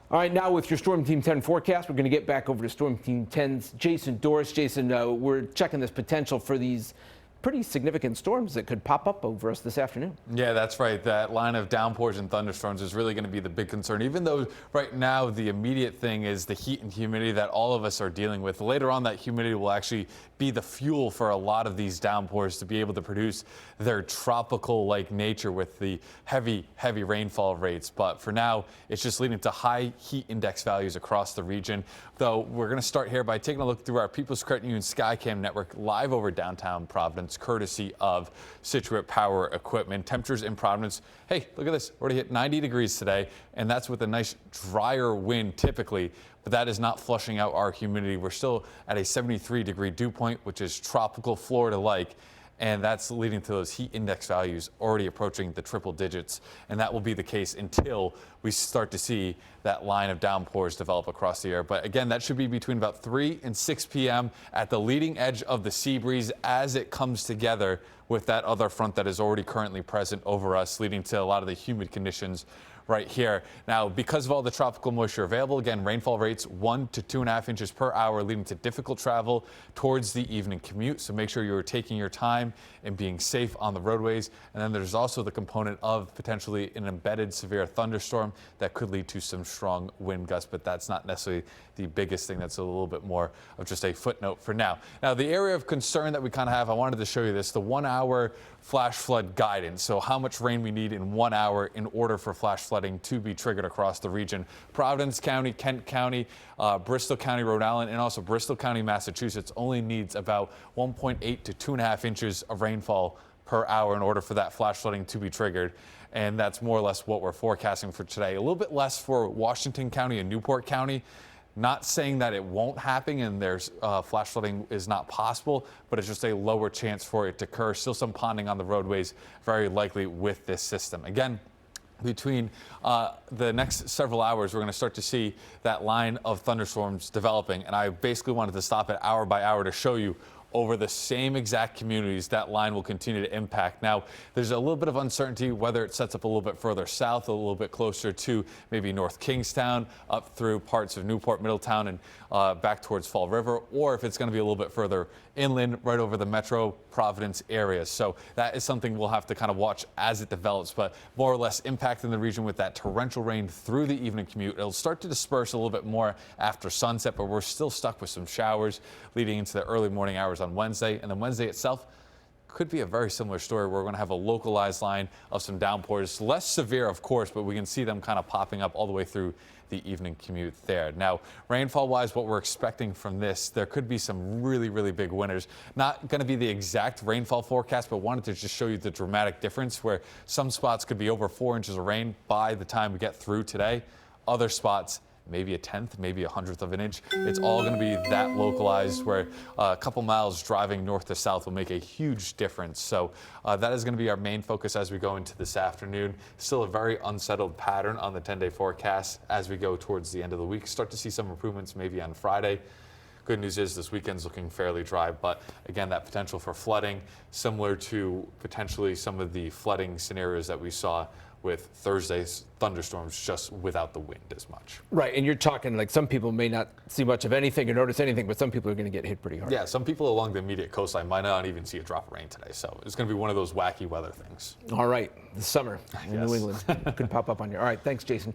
All right, now with your Storm Team 10 forecast, we're going to get back over to Storm Team 10's Jason Doris. Jason, we're checking this potential for these pretty significant storms that could pop up over us this afternoon. Yeah, that's right. That line of downpours and thunderstorms is really going to be the big concern, even though right now the immediate thing is the heat and humidity that all of us are dealing with. Later on, that humidity will actually be the fuel for a lot of these downpours to be able to produce their tropical-like nature with the heavy rainfall rates. But for now, it's just leading to high heat index values across the region. Though we're going to start here by taking a look through our People's Credit Union Skycam network live over downtown Providence, courtesy of Situate Power Equipment. Temperatures in Providence, hey, look at this, already hit 90 degrees today, and that's with a nice drier wind typically, but that is not flushing out our humidity. We're still at a 73-degree dew point, which is tropical Florida-like, and that's leading to those heat index values already approaching the triple digits, and that will be the case until we start to see that line of downpours develop across the air. But again, that should be between about 3 and 6 p.m. at the leading edge of the sea breeze as it comes together with that other front that is already currently present over us, leading to a lot of the humid conditions right here. Now, because of all the tropical moisture available, again, rainfall rates 1 to 2.5 inches per hour, leading to difficult travel towards the evening commute. So make sure you're taking your time and being safe on the roadways. And then there's also the component of potentially an embedded severe thunderstorm that could lead to some strong wind gusts, but that's not necessarily the biggest thing. That's a little bit more of just a footnote for now. Now, the area of concern that we kind of have, I wanted to show you this, the 1 hour flash flood guidance. So how much rain we need in 1 hour in order for flash flooding to be triggered across the region. Providence County, Kent County, Bristol County, Rhode Island, and also Bristol County, Massachusetts only needs about 1.8 to 2.5 inches of rainfall per hour in order for that flash flooding to be triggered. And that's more or less what we're forecasting for today. A little bit less for Washington County and Newport County. Not saying that it won't happen and there's flash flooding is not possible, but it's just a lower chance for it to occur. Still some ponding on the roadways, very likely with this system. Again, between the next several hours, we're going to start to see that line of thunderstorms developing. And I basically wanted to stop it hour by hour to show you over the same exact communities that line will continue to impact. Now, there's a little bit of uncertainty whether it sets up a little bit further south, a little bit closer to maybe North Kingstown, up through parts of Newport, Middletown, and back towards Fall River, or if it's going to be a little bit further inland, right over the Metro Providence area. So that is something we'll have to kind of watch as it develops, but more or less impacting the region with that torrential rain through the evening commute. It'll start to disperse a little bit more after sunset, but we're still stuck with some showers leading into the early morning hours on Wednesday. And then Wednesday itself could be a very similar story. We're going to have a localized line of some downpours, less severe, of course, but we can see them kind of popping up all the way through the evening commute there. Now, rainfall wise, what we're expecting from this, there could be some really big winners. Not going to be the exact rainfall forecast, but wanted to just show you the dramatic difference where some spots could be over 4 inches of rain by the time we get through today. Other spots, maybe a tenth, maybe a hundredth of an inch. It's all going to be that localized where a couple miles driving north to south will make a huge difference. So that is going to be our main focus as we go into this afternoon. Still a very unsettled pattern on the 10-day forecast as we go towards the end of the week. Start to see some improvements maybe on Friday. Good news is this weekend's looking fairly dry, but again, that potential for flooding, similar to potentially some of the flooding scenarios that we saw with Thursday's thunderstorms, just without the wind as much. Right, and you're talking like some people may not see much of anything or notice anything, but some people are going to get hit pretty hard. Yeah, some people along the immediate coastline might not even see a drop of rain today, so it's going to be one of those wacky weather things. All right, the summer in New England could pop up on you. All right, thanks, Jason.